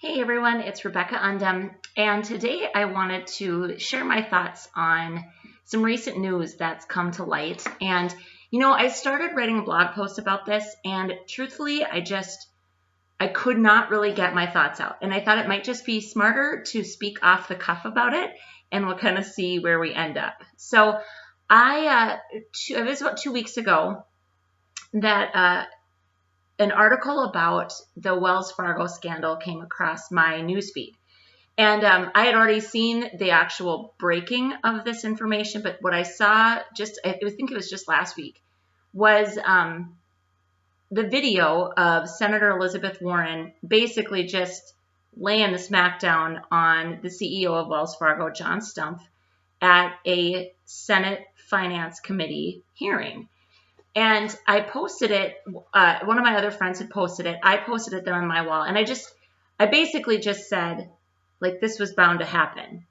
Hey everyone, it's Rebecca Undem, and today I wanted to share my thoughts on some recent news that's come to light. And I started writing a blog post about this, and truthfully, I could not really get my thoughts out. And I thought it might just be smarter to speak off the cuff about it, and we'll kind of see where we end up. So it was about 2 weeks ago that an article about the Wells Fargo scandal came across my newsfeed. And I had already seen the actual breaking of this information, but what I saw I think it was just last week, was the video of Senator Elizabeth Warren basically just laying the smackdown on the CEO of Wells Fargo, John Stumpf, at a Senate Finance Committee hearing. And I posted it, one of my other friends had posted it, I posted it there on my wall, and I basically just said, like, this was bound to happen.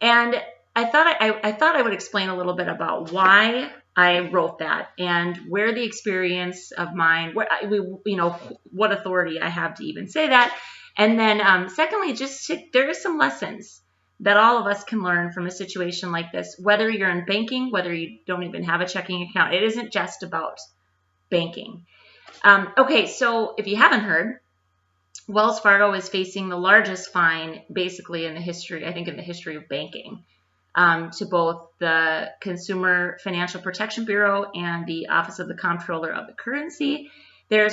And I thought I would explain a little bit about why I wrote that and where the experience of mine, what authority I have to even say that. And then secondly, there are some lessons that all of us can learn from a situation like this, whether you're in banking, whether you don't even have a checking account. It isn't just about banking. Okay, so if you haven't heard, Wells Fargo is facing the largest fine basically in the history of banking, to both the Consumer Financial Protection Bureau and the Office of the Comptroller of the Currency. They're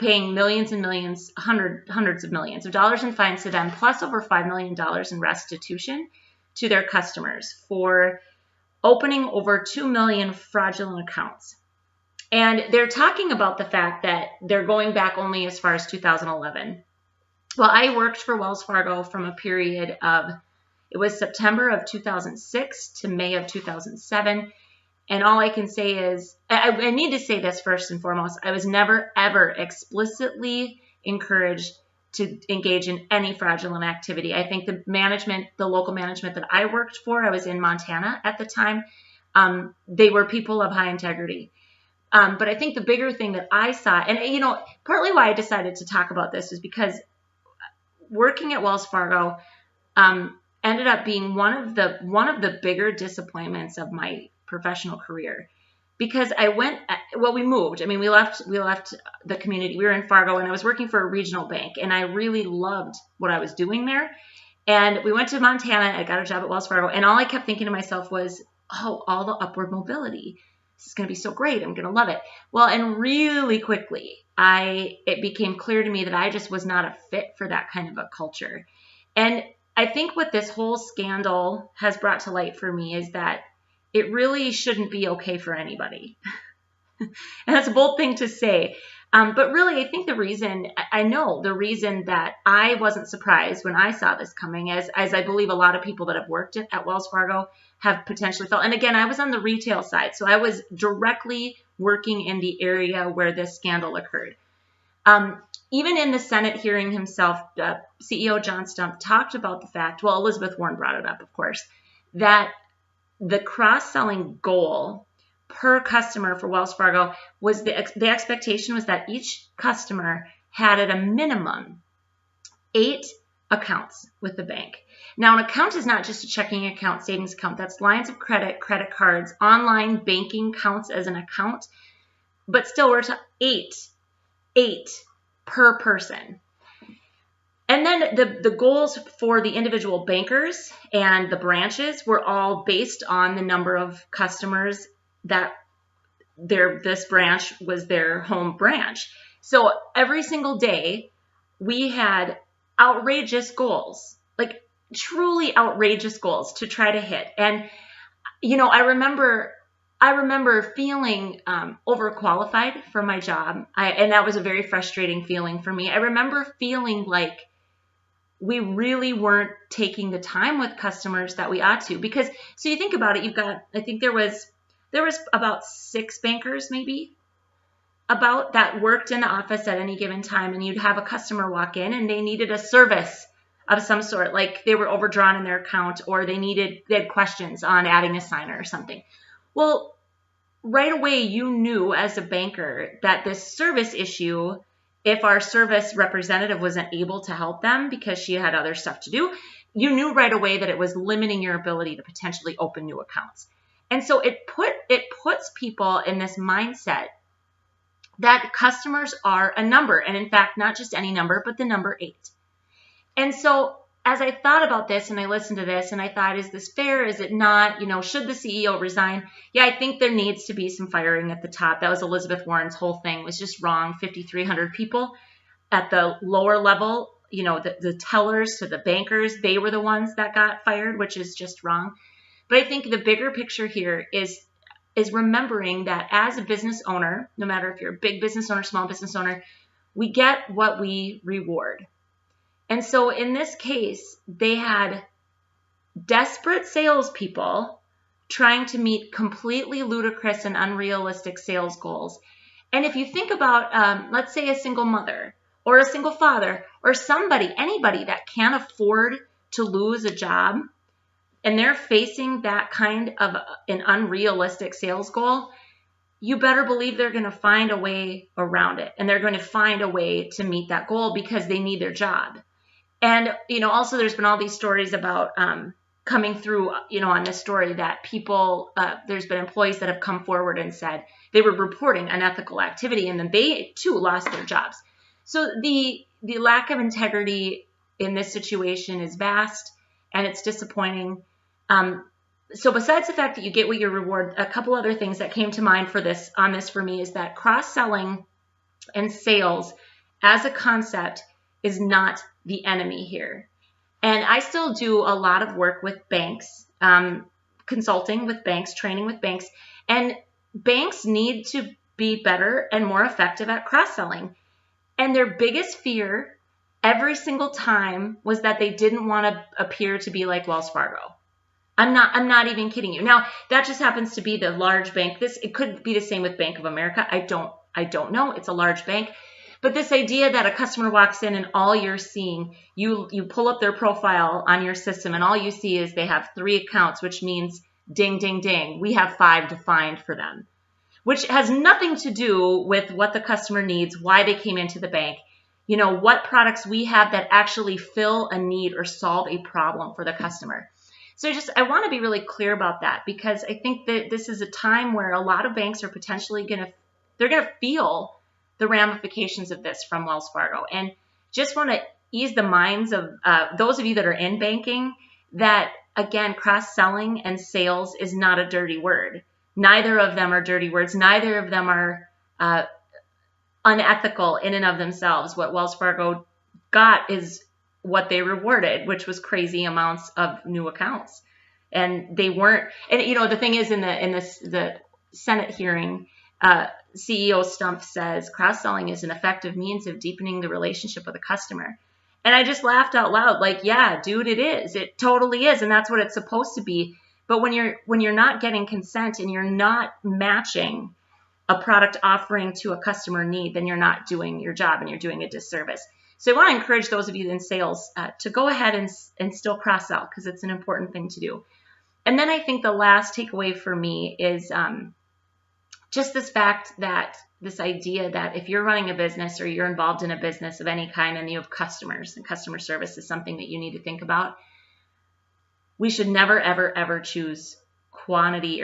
paying millions and millions, hundreds of millions of dollars in fines to them, plus over $5 million in restitution to their customers for opening over 2 million fraudulent accounts. And they're talking about the fact that they're going back only as far as 2011. Well, I worked for Wells Fargo from a period of, it was September of 2006 to May of 2007. And all I can say is, I need to say this first and foremost, I was never, ever explicitly encouraged to engage in any fraudulent activity. I think the local management that I worked for, I was in Montana at the time, they were people of high integrity. But I think the bigger thing that I saw, and partly why I decided to talk about this is because working at Wells Fargo ended up being one of the bigger disappointments of my professional career, because we moved. I mean, we left the community. We were in Fargo, and I was working for a regional bank, and I really loved what I was doing there. And we went to Montana. I got a job at Wells Fargo, and all I kept thinking to myself was, oh, all the upward mobility. This is going to be so great. I'm going to love it. Well, and really quickly, it became clear to me that I just was not a fit for that kind of a culture. And I think what this whole scandal has brought to light for me is that it really shouldn't be okay for anybody. And that's a bold thing to say. But really, I think the reason that I wasn't surprised when I saw this coming, as I believe a lot of people that have worked at Wells Fargo have potentially felt. And again, I was on the retail side, so I was directly working in the area where this scandal occurred. Even in the Senate hearing himself, CEO John Stumpf talked about the fact, well, Elizabeth Warren brought it up, of course, that the cross-selling goal per customer for Wells Fargo was the expectation was that each customer had at a minimum 8 accounts with the bank. Now, an account is not just a checking account, savings account. That's lines of credit, credit cards, online banking counts as an account. But still, we're to 8 per person. And then the goals for the individual bankers and the branches were all based on the number of customers that this branch was their home branch. So every single day we had outrageous goals, like truly outrageous goals to try to hit. And, I remember feeling overqualified for my job. And that was a very frustrating feeling for me. I remember feeling like we really weren't taking the time with customers that we ought to, because so you think about it, I think there was about 6 bankers maybe about that worked in the office at any given time, and you'd have a customer walk in and they needed a service of some sort, like they were overdrawn in their account, or they had questions on adding a signer or something. Well, right away you knew as a banker that this service issue if our service representative wasn't able to help them because she had other stuff to do, you knew right away that it was limiting your ability to potentially open new accounts. And so it puts people in this mindset that customers are a number. And in fact, not just any number, but the number 8. And so as I thought about this and I listened to this and I thought, is this fair? Is it not? Should the CEO resign? Yeah, I think there needs to be some firing at the top. That was Elizabeth Warren's whole thing, was just wrong. 5,300 people at the lower level, the tellers to the bankers, they were the ones that got fired, which is just wrong. But I think the bigger picture here is remembering that as a business owner, no matter if you're a big business owner, small business owner, we get what we reward. And so in this case, they had desperate salespeople trying to meet completely ludicrous and unrealistic sales goals. And if you think about, let's say, a single mother or a single father or anybody that can't afford to lose a job, and they're facing that kind of an unrealistic sales goal, you better believe they're going to find a way around it. And they're going to find a way to meet that goal because they need their job. And, also there's been all these stories about coming through, on this story that people, there's been employees that have come forward and said they were reporting unethical activity and then they too lost their jobs. So the lack of integrity in this situation is vast and it's disappointing. So besides the fact that you get what you reward, a couple other things that came to mind for this for me is that cross-selling and sales as a concept is not the enemy here. And I still do a lot of work with banks, consulting with banks, training with banks, and banks need to be better and more effective at cross-selling. And their biggest fear every single time was that they didn't want to appear to be like Wells Fargo. I'm not even kidding you. Now, that just happens to be the large bank. It could be the same with Bank of America. I don't know. It's a large bank. But this idea that a customer walks in and all you're seeing, you pull up their profile on your system and all you see is they have 3 accounts, which means ding, ding, ding. We have 5 defined for them, which has nothing to do with what the customer needs, why they came into the bank, what products we have that actually fill a need or solve a problem for the customer. So I want to be really clear about that because I think that this is a time where a lot of banks are potentially going to feel the ramifications of this from Wells Fargo. And just want to ease the minds of those of you that are in banking that, again, cross-selling and sales is not a dirty word. Neither of them are dirty words. Neither of them are unethical in and of themselves. What Wells Fargo got is what they rewarded, which was crazy amounts of new accounts. And they weren't, and the thing is in the Senate hearing, CEO Stump says cross-selling is an effective means of deepening the relationship with a customer. And I just laughed out loud, like, yeah, dude, it is. It totally is. And that's what it's supposed to be. But when you're not getting consent and you're not matching a product offering to a customer need, then you're not doing your job and you're doing a disservice. So I want to encourage those of you in sales to go ahead and still cross-sell because it's an important thing to do. And then I think the last takeaway for me is just this fact that this idea that if you're running a business or you're involved in a business of any kind and you have customers, and customer service is something that you need to think about, we should never, ever, ever choose quantity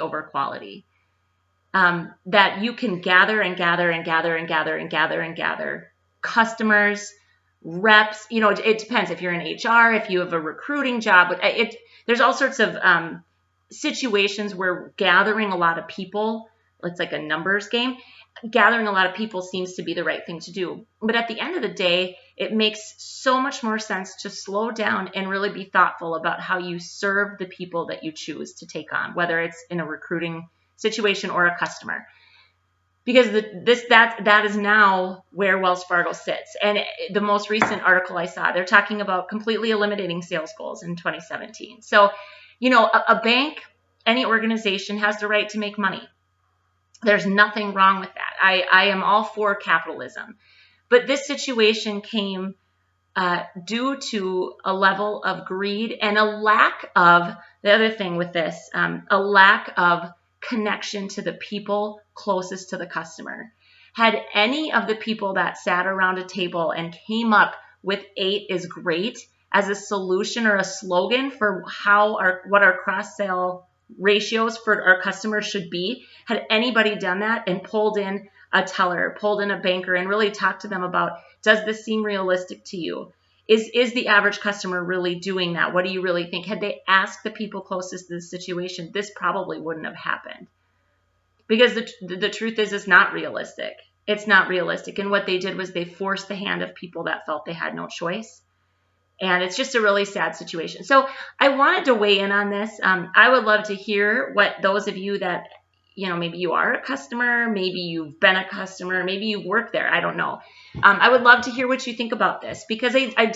over quality. That you can gather and gather and gather and gather and gather and gather customers, reps, it depends if you're in HR, if you have a recruiting job, there's all sorts of situations where gathering a lot of people, it's like a numbers game, gathering a lot of people seems to be the right thing to do. But at the end of the day, it makes so much more sense to slow down and really be thoughtful about how you serve the people that you choose to take on, whether it's in a recruiting situation or a customer. Because that is now where Wells Fargo sits. And the most recent article I saw, they're talking about completely eliminating sales goals in 2017. So, a bank, any organization has the right to make money. There's nothing wrong with that. I am all for capitalism. But this situation came due to a level of greed and a lack of, the other thing with this, a lack of connection to the people closest to the customer. Had any of the people that sat around a table and came up with 8 is great as a solution or a slogan for what our cross-sale ratios for our customers should be, had anybody done that and pulled in a teller, pulled in a banker, and really talked to them about, does this seem realistic to you? Is the average customer really doing that? What do you really think? Had they asked the people closest to the situation, this probably wouldn't have happened. Because the truth is, it's not realistic. It's not realistic. And what they did was they forced the hand of people that felt they had no choice. And it's just a really sad situation. So I wanted to weigh in on this. I would love to hear what those of you that, maybe you are a customer, maybe you've been a customer, maybe you work there, I don't know. I would love to hear what you think about this, because I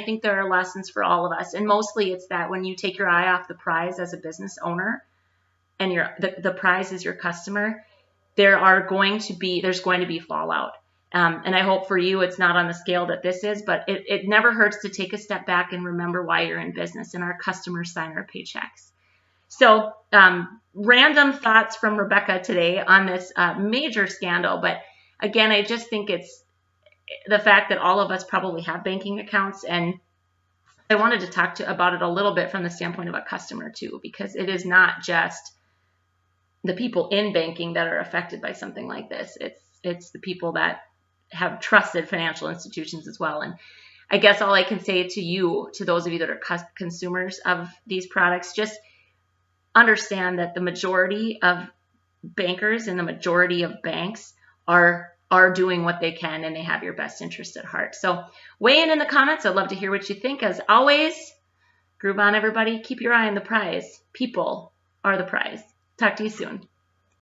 think there are lessons for all of us. And mostly it's that when you take your eye off the prize as a business owner, and the prize is your customer, there's going to be fallout. And I hope for you it's not on the scale that this is, but it never hurts to take a step back and remember why you're in business, and our customers sign our paychecks. So random thoughts from Rebecca today on this major scandal. But again, I just think it's the fact that all of us probably have banking accounts, and I wanted to talk about it a little bit from the standpoint of a customer too, because it is not just the people in banking that are affected by something like this. It's the people that have trusted financial institutions as well. And I guess all I can say to those of you that are consumers of these products, just understand that the majority of bankers and the majority of banks are doing what they can, and they have your best interest at heart. So weigh in the comments. I'd love to hear what you think. As always, groove on, everybody. Keep your eye on the prize. People are the prize. Talk to you soon.